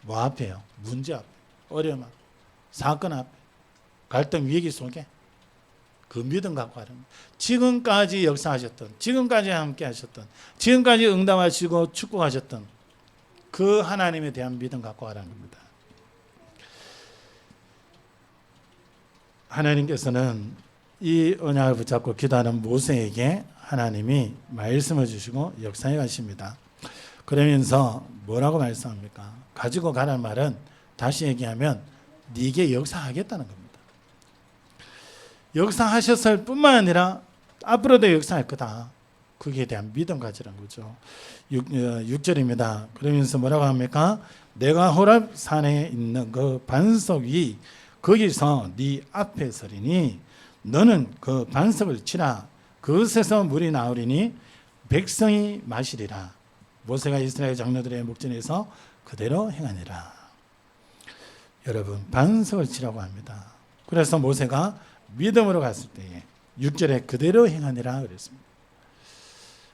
뭐 앞에요? 문제 앞에, 어려움 앞에, 사건 앞에, 갈등 위기 속에 그 믿음 갖고 하는 거예요. 지금까지 역사하셨던, 지금까지 함께 하셨던, 지금까지 응답하시고 축복하셨던 그 하나님에 대한 믿음 갖고 하라는 겁니다. 하나님께서는 이 언약을 붙잡고 기도하는 모세에게 하나님이 말씀을 주시고 역사해 가십니다. 그러면서 뭐라고 말씀합니까? 가지고 가라는 말은 다시 얘기하면 네게 역사하겠다는 겁니다. 역사하셨을 뿐만 아니라 앞으로도 역사할 거다. 거기에 대한 믿음 가지라는 거죠. 6절입니다. 그러면서 뭐라고 합니까? 내가 호렙 산에 있는 그 반석 위 거기서 네 앞에 서리니 너는 그 반석을 치라. 그것에서 물이 나오리니 백성이 마시리라. 모세가 이스라엘 장로들의 목전에서 그대로 행하니라. 여러분, 반석을 치라고 합니다. 그래서 모세가 믿음으로 갔을 때에 6절에 그대로 행하니라 그랬습니다.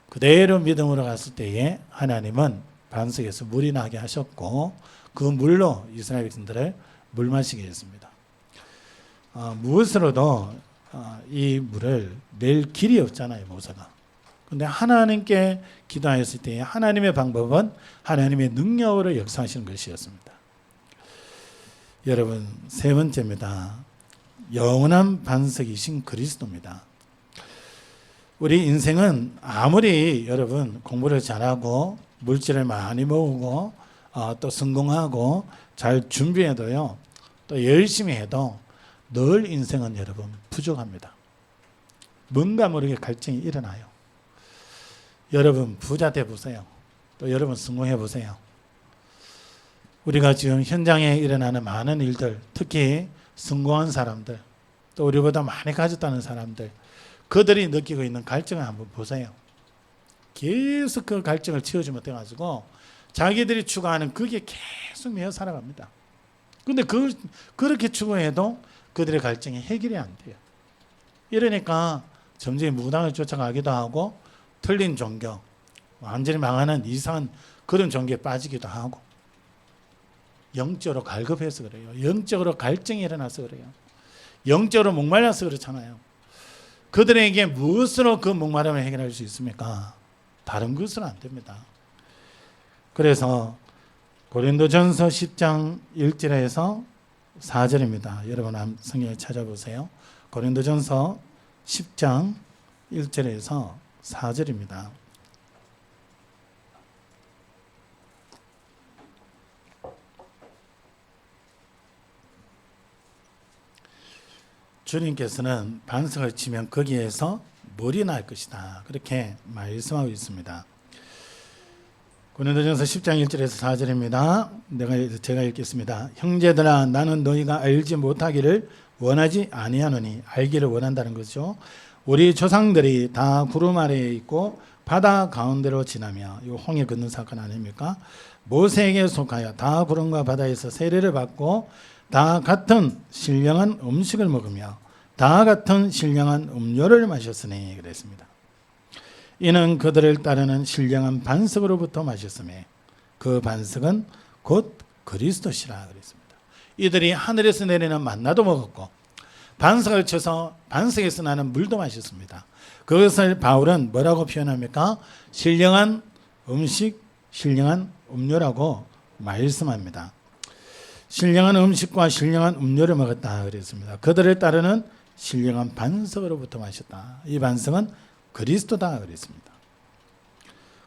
그대로 믿음으로 갔을 때에 하나님은 반석에서 물이 나게 하셨고 그 물로 이스라엘 백성들을 물 마시게 했습니다. 무엇으로도 이 물을 낼 길이 없잖아요, 모세가. 근데 하나님께 기도하였을 때 하나님의 방법은 하나님의 능력으로 역사하시는 것이었습니다. 여러분, 세 번째입니다. 영원한 반석이신 그리스도입니다. 우리 인생은 아무리 여러분 공부를 잘하고 물질을 많이 모으고 또 성공하고 잘 준비해도요, 또 열심히 해도 늘 인생은 여러분 부족합니다. 뭔가 모르게 갈증이 일어나요. 여러분 부자 돼 보세요. 또 여러분 성공해 보세요. 우리가 지금 현장에 일어나는 많은 일들, 특히 성공한 사람들, 또 우리보다 많이 가졌다는 사람들, 그들이 느끼고 있는 갈증을 한번 보세요. 계속 그 갈증을 채워주면 못해가지고 자기들이 추구하는 그게 계속 매여 살아갑니다. 근데 그렇게 추구해도 그들의 갈증이 해결이 안 돼요. 이러니까 점점 무당을 쫓아가기도 하고 틀린 종교, 완전히 망하는 이상한 그런 종교에 빠지기도 하고 영적으로 갈급해서 그래요. 영적으로 갈증이 일어나서 그래요. 영적으로 목말라서 그렇잖아요. 그들에게 무엇으로 그 목마름을 해결할 수 있습니까? 다른 것은 안 됩니다. 그래서 고린도전서 10장 1절에서 4절입니다. 여러분 성경을 찾아보세요. 고린도전서 10장 1절에서 4절입니다. 주님께서는 반석을 치면 거기에서 물이 날 것이다. 그렇게 말씀하고 있습니다. 고린도전서 10장 1절에서 4절입니다. 제가 읽겠습니다. 형제들아, 나는 너희가 알지 못하기를 원하지 아니하노니, 알기를 원한다는 거죠. 우리 조상들이 다 구름 아래에 있고 바다 가운데로 지나며, 이 홍해 걷는 사건 아닙니까? 모세에게 속하여 다 구름과 바다에서 세례를 받고 다 같은 신령한 음식을 먹으며 다 같은 신령한 음료를 마셨으니 그랬습니다. 이는 그들을 따르는 신령한 반석으로부터 마셨으며 그 반석은 곧 그리스도시라 그랬습니다. 이들이 하늘에서 내리는 만나도 먹었고 반석을 쳐서 반석에서 나는 물도 마셨습니다. 그것을 바울은 뭐라고 표현합니까? 신령한 음식, 신령한 음료라고 말씀합니다. 신령한 음식과 신령한 음료를 먹었다 그랬습니다. 그들을 따르는 신령한 반석으로부터 마셨다. 이 반석은 그리스도다 그랬습니다.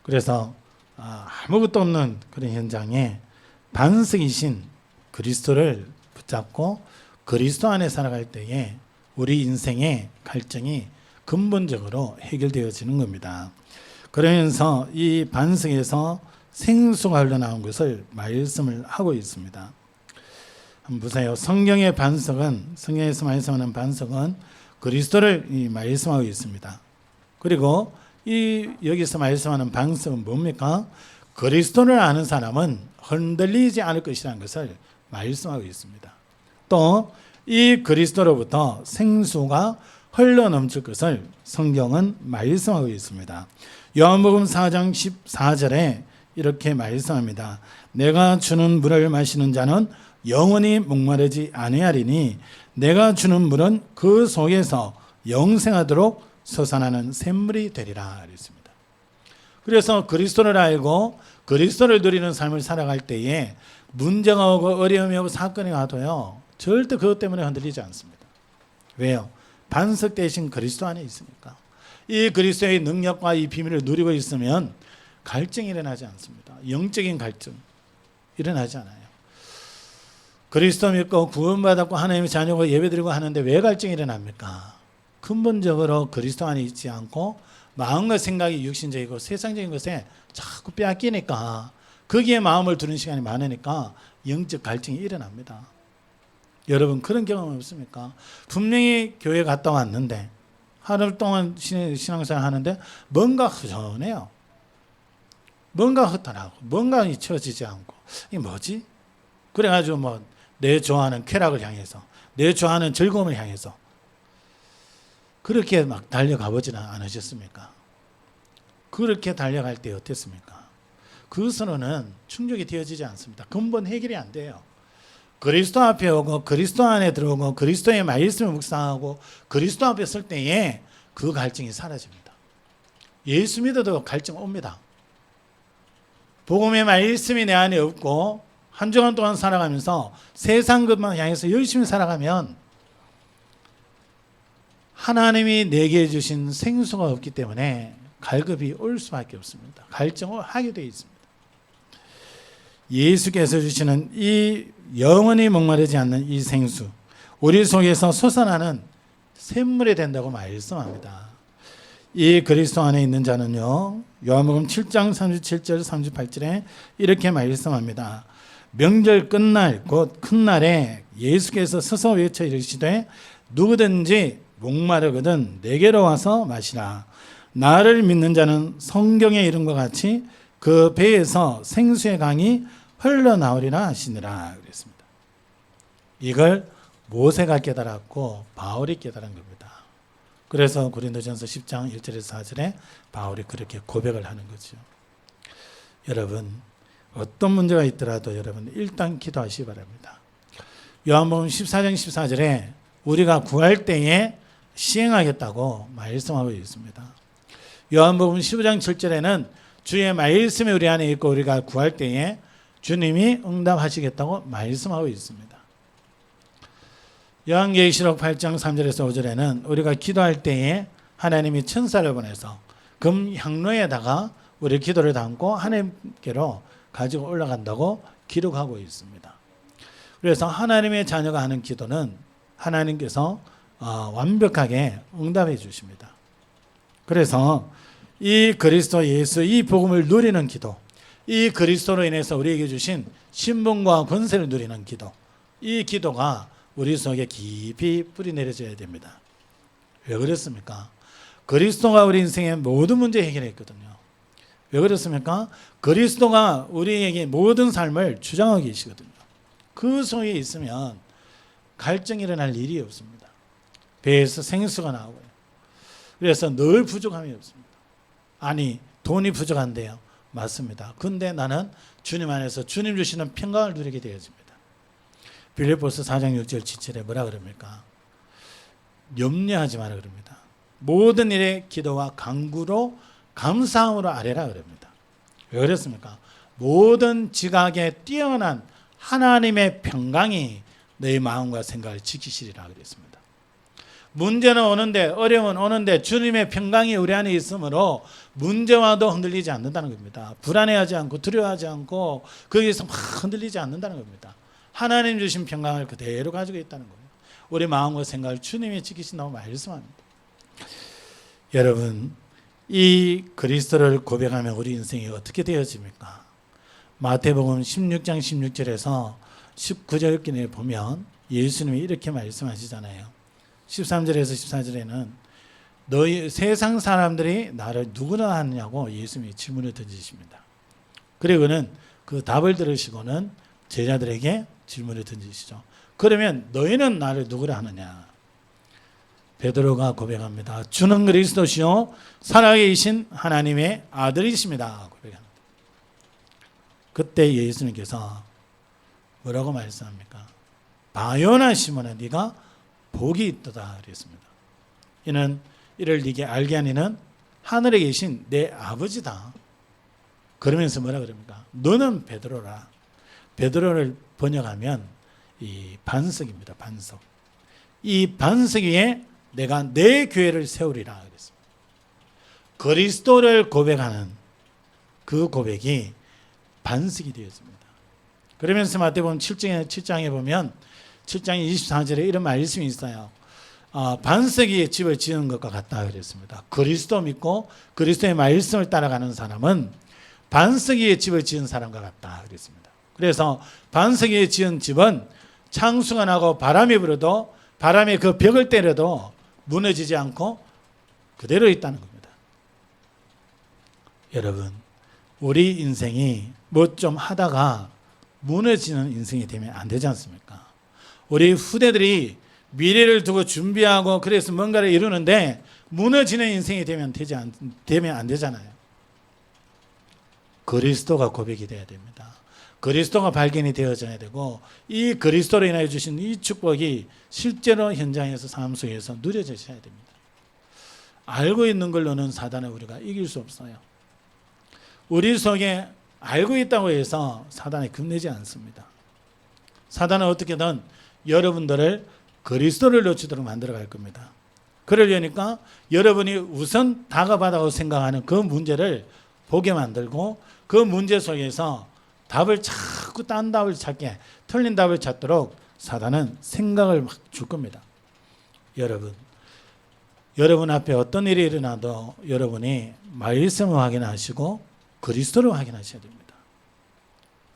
그래서 아무것도 없는 그런 현장에 반석이신 그리스도를 붙잡고 그리스도 안에 살아갈 때에 우리 인생의 갈증이 근본적으로 해결되어지는 겁니다. 그러면서 이 반석에서 생수가 흘러나온 것을 말씀을 하고 있습니다. 한번 보세요. 성경의 반석은, 성경에서 말씀하는 반석은 그리스도를 말씀하고 있습니다. 그리고 여기서 말씀하는 반석은 뭡니까? 그리스도를 아는 사람은 흔들리지 않을 것이라는 것을 말씀하고 있습니다. 또 이 그리스도로부터 생수가 흘러넘칠 것을 성경은 말씀하고 있습니다. 요한복음 4장 14절에 이렇게 말씀합니다. 내가 주는 물을 마시는 자는 영원히 목마르지 아니하리니 내가 주는 물은 그 속에서 영생하도록 솟아나는 샘물이 되리라 그랬습니다. 그래서 그리스도를 알고 그리스도를 누리는 삶을 살아갈 때에 문제가 오고 어려움이 오고 사건이 와도요, 절대 그것 때문에 흔들리지 않습니다. 왜요? 반석되신 그리스도 안에 있으니까. 이 그리스도의 능력과 이 비밀을 누리고 있으면 갈증이 일어나지 않습니다. 영적인 갈증 일어나지 않아요. 그리스도 믿고 구원받았고 하나님의 자녀고 예배드리고 하는데 왜 갈증이 일어납니까? 근본적으로 그리스도 안에 있지 않고 마음과 생각이 육신적이고 세상적인 것에 자꾸 빼앗기니까, 거기에 마음을 두는 시간이 많으니까 영적 갈증이 일어납니다. 여러분 그런 경험 없습니까? 분명히 교회 갔다 왔는데 하루 동안 신앙생활 하는데 뭔가 허전해요. 뭔가 허탈하고 뭔가 잊혀지지 않고, 이게 뭐지? 그래가지고 뭐 내 좋아하는 쾌락을 향해서, 내 좋아하는 즐거움을 향해서 그렇게 막 달려가 보지는 않으셨습니까? 그렇게 달려갈 때 어땠습니까? 그 선언은 충족이 되어지지 않습니다. 근본 해결이 안 돼요. 그리스도 앞에 오고 그리스도 안에 들어오고 그리스도의 말씀을 묵상하고 그리스도 앞에 설 때에 그 갈증이 사라집니다. 예수 믿어도 갈증 옵니다. 복음의 말씀이 내 안에 없고 한 주간 동안 살아가면서 세상 것만 향해서 열심히 살아가면 하나님이 내게 주신 생수가 없기 때문에 갈급이 올 수밖에 없습니다. 갈증을 하게 되어 있습니다. 예수께서 주시는 이 영원히 목마르지 않는 이 생수, 우리 속에서 솟아나는 샘물이 된다고 말씀합니다. 이 그리스도 안에 있는 자는요, 요한복음 7장 37절 38절에 이렇게 말씀합니다. 명절 끝날 곧 큰 날에 예수께서 서서 외쳐 이르시되 누구든지 목마르거든 내게로 와서 마시라. 나를 믿는 자는 성경에 이른 것 같이 그 배에서 생수의 강이 흘러나오리라 하시니라 그랬습니다. 이걸 모세가 깨달았고 바울이 깨달은 겁니다. 그래서 고린도전서 10장 1절에서 4절에 바울이 그렇게 고백을 하는 거죠. 여러분 어떤 문제가 있더라도 여러분 일단 기도하시기 바랍니다. 요한복음 14장 14절에 우리가 구할 때에 시행하겠다고 말씀하고 있습니다. 요한복음 15장 7절에는 주의 말씀이 우리 안에 있고 우리가 구할 때에 주님이 응답하시겠다고 말씀하고 있습니다. 요한계시록 8장 3절에서 5절에는 우리가 기도할 때에 하나님이 천사를 보내서 금 향로에다가 우리 기도를 담고 하나님께로 가지고 올라간다고 기록하고 있습니다. 그래서 하나님의 자녀가 하는 기도는 하나님께서 완벽하게 응답해 주십니다. 그래서 이 그리스도 예수, 이 복음을 누리는 기도, 이 그리스도로 인해서 우리에게 주신 신분과 권세를 누리는 기도, 이 기도가 우리 속에 깊이 뿌리 내려져야 됩니다. 왜 그렇습니까? 그리스도가 우리 인생의 모든 문제 해결했거든요. 왜 그렇습니까? 그리스도가 우리에게 모든 삶을 주장하고 계시거든요. 그 속에 있으면 갈증이 일어날 일이 없습니다. 배에서 생수가 나오고요. 그래서 늘 부족함이 없습니다. 아니, 돈이 부족한데요. 맞습니다. 근데 나는 주님 안에서 주님 주시는 평강을 누리게 되어집니다. 빌립보서 4장 6절 7절에 뭐라 그럽니까? 염려하지 마라 그럽니다. 모든 일에 기도와 간구로 감사함으로 아뢰라 그럽니다. 왜 그랬습니까? 모든 지각에 뛰어난 하나님의 평강이 너희 마음과 생각을 지키시리라 그랬습니다. 문제는 오는데, 어려움은 오는데 주님의 평강이 우리 안에 있으므로 문제와도 흔들리지 않는다는 겁니다. 불안해하지 않고 두려워하지 않고 거기에서 막 흔들리지 않는다는 겁니다. 하나님 주신 평강을 그대로 가지고 있다는 거예요. 우리 마음과 생각을 주님이 지키신다고 말씀합니다. 여러분, 이 그리스도를 고백하면 우리 인생이 어떻게 되어집니까? 마태복음 16장 16절에서 19절에 보면 예수님이 이렇게 말씀하시잖아요. 13절에서 14절에는 너희 세상 사람들이 나를 누구나 하느냐고 예수님이 질문을 던지십니다. 그리고는 그 답을 들으시고는 제자들에게 질문을 던지시죠. 그러면 너희는 나를 누구라 하느냐? 베드로가 고백합니다. 주는 그리스도시요 살아계신 하나님의 아들이십니다. 고백합니다. 그때 예수님께서 뭐라고 말씀합니까? 바요나 시몬아 네가 복이 있도다 그랬습니다. 이는 이를 네게 알게 하니는 하늘에 계신 내 아버지다. 그러면서 뭐라 그럽니까? 너는 베드로라. 베드로를 번역하면 이 반석입니다. 반석. 이 반석 위에 내가 내 교회를 세우리라 그랬습니다. 그리스도를 고백하는 그 고백이 반석이 되었습니다. 그러면서 마태복음 7장에 보면 7장 24절에 이런 말씀이 있어요. 반석이 집을 지은 것과 같다 그랬습니다. 그리스도 믿고 그리스도의 말씀을 따라가는 사람은 반석 위에 집을 지은 사람과 같다 그랬습니다. 그래서 반석 위에 지은 집은 창수가 나고 바람이 불어도 바람에 그 벽을 때려도 무너지지 않고 그대로 있다는 겁니다. 여러분, 우리 인생이 뭐 좀 하다가 무너지는 인생이 되면 안 되지 않습니까? 우리 후대들이 미래를 두고 준비하고 그래서 뭔가를 이루는데 무너지는 인생이 되면 안 되잖아요. 그리스도가 고백이 되어야 됩니다. 그리스도가 발견이 되어져야 되고 이 그리스도로 인하여 주신 이 축복이 실제로 현장에서 삶 속에서 누려져야 됩니다. 알고 있는 걸로는 사단을 우리가 이길 수 없어요. 우리 속에 알고 있다고 해서 사단이 겁내지 않습니다. 사단은 어떻게든 여러분들을 그리스도를 놓치도록 만들어 갈 겁니다. 그러려니까 여러분이 우선 다가받아고 생각하는 그 문제를 보게 만들고 그 문제 속에서 답을 자꾸 딴 답을 찾게, 틀린 답을 찾도록 사단은 생각을 막 줄 겁니다. 여러분 앞에 어떤 일이 일어나도 여러분이 말씀을 확인하시고 그리스도를 확인하셔야 됩니다.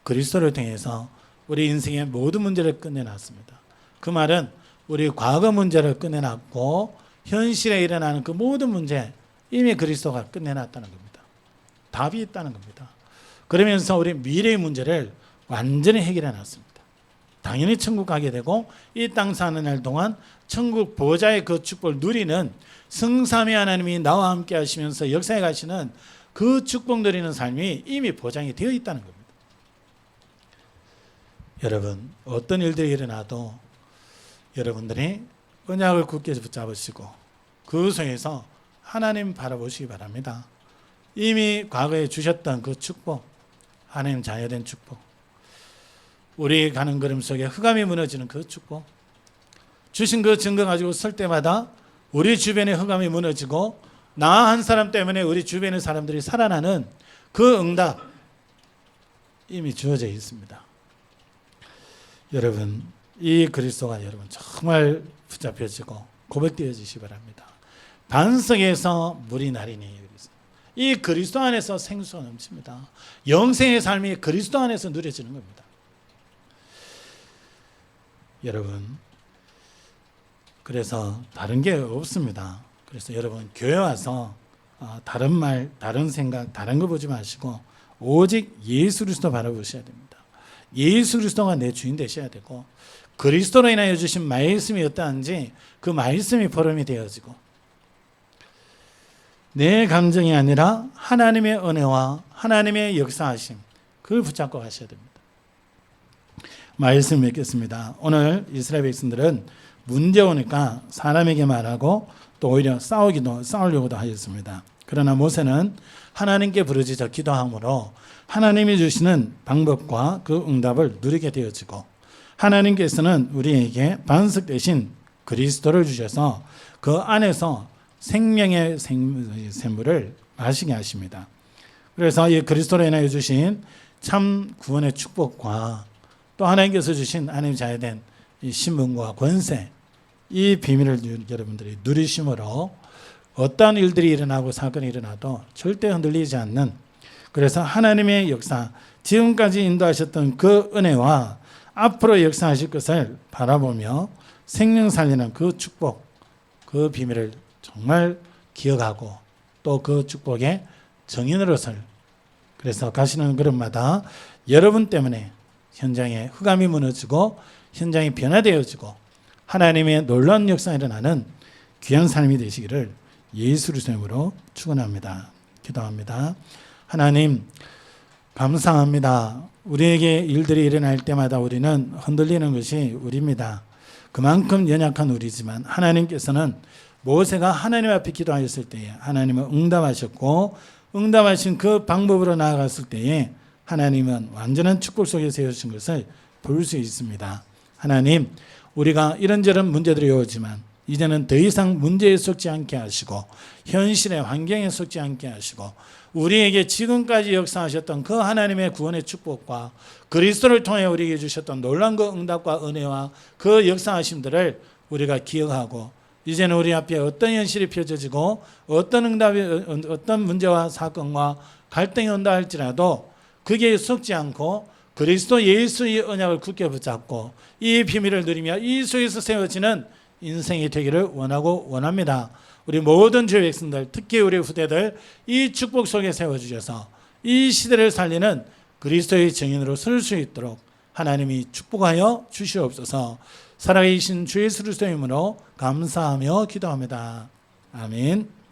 그리스도를 통해서 우리 인생의 모든 문제를 끝내놨습니다. 그 말은 우리 과거 문제를 끝내놨고 현실에 일어나는 그 모든 문제 이미 그리스도가 끝내놨다는 겁니다. 답이 있다는 겁니다. 그러면서 우리 미래의 문제를 완전히 해결해 놨습니다. 당연히 천국 가게 되고 이 땅 사는 날 동안 천국 보좌의 그 축복을 누리는 성삼위 하나님이 나와 함께 하시면서 역사에 가시는 그 축복 누리는 삶이 이미 보장이 되어 있다는 겁니다. 여러분, 어떤 일들이 일어나도 여러분들이 언약을 굳게 붙잡으시고 그 속에서 하나님 바라보시기 바랍니다. 이미 과거에 주셨던 그 축복, 하나님 자녀된 축복, 우리 가는 걸음 속에 흑암이 무너지는 그 축복, 주신 그 증거 가지고 설 때마다 우리 주변에 흑암이 무너지고 나 한 사람 때문에 우리 주변의 사람들이 살아나는 그 응답 이미 주어져 있습니다. 여러분, 이 그리스도가 여러분 정말 붙잡혀지고 고백되어지시기 바랍니다. 반석에서 물이 나리니 이 그리스도 안에서 생수가 넘칩니다. 영생의 삶이 그리스도 안에서 누려지는 겁니다. 여러분, 그래서 다른 게 없습니다. 그래서 여러분 교회 와서 다른 말, 다른 생각, 다른 거 보지 마시고 오직 예수 그리스도 바라보셔야 됩니다. 예수 그리스도가 내 주인 되셔야 되고 그리스도로 인하여 주신 말씀이 어떠한지 그 말씀이 포럼이 되어지고 내 감정이 아니라 하나님의 은혜와 하나님의 역사하심 그걸 붙잡고 가셔야 됩니다. 말씀 맺겠습니다. 오늘 이스라엘 백성들은 문제 오니까 사람에게 말하고 또 오히려 싸우려고도 하였습니다. 그러나 모세는 하나님께 부르짖어 기도함으로 하나님이 주시는 방법과 그 응답을 누리게 되어지고 하나님께서는 우리에게 반석 대신 그리스도를 주셔서 그 안에서 생명의 샘물을 마시게 하십니다. 그래서 이 그리스도로 인하여 주신 참 구원의 축복과 또 하나님께서 주신 하나님 자녀된 이 신분과 권세 이 비밀을 여러분들이 누리심으로 어떠한 일들이 일어나고 사건이 일어나도 절대 흔들리지 않는 그래서 하나님의 역사 지금까지 인도하셨던 그 은혜와 앞으로 역사하실 것을 바라보며 생명 살리는 그 축복 그 비밀을 정말 기억하고 또 그 축복의 정인으로서 그래서 가시는 걸음마다 여러분 때문에 현장에 흑암이 무너지고 현장이 변화되어지고 하나님의 놀라운 역사가 일어나는 귀한 삶이 되시기를 예수 그리스도의 이름으로 축원합니다. 기도합니다. 하나님 감사합니다. 우리에게 일들이 일어날 때마다 우리는 흔들리는 것이 우리입니다. 그만큼 연약한 우리지만 하나님께서는 모세가 하나님 앞에 기도하였을 때에 하나님은 응답하셨고 응답하신 그 방법으로 나아갔을 때에 하나님은 완전한 축복 속에 세우신 것을 볼 수 있습니다. 하나님, 우리가 이런저런 문제들이 오지만 이제는 더 이상 문제에 속지 않게 하시고 현실의 환경에 속지 않게 하시고 우리에게 지금까지 역사하셨던 그 하나님의 구원의 축복과 그리스도를 통해 우리에게 주셨던 놀라운 그 응답과 은혜와 그 역사하심들을 우리가 기억하고 이제는 우리 앞에 어떤 현실이 펼쳐지고 어떤 응답이 어떤 문제와 사건과 갈등이 온다 할지라도 그게 속지 않고 그리스도 예수의 언약을 굳게 붙잡고 이 비밀을 누리며 이 속에서 세워지는 인생이 되기를 원하고 원합니다. 우리 모든 주의 백성들, 특히 우리 후대들 이 축복 속에 세워주셔서 이 시대를 살리는 그리스도의 증인으로 설 수 있도록 하나님이 축복하여 주시옵소서. 살아계신 주 예수 그리스도의 이름으로 감사하며 기도합니다. 아멘.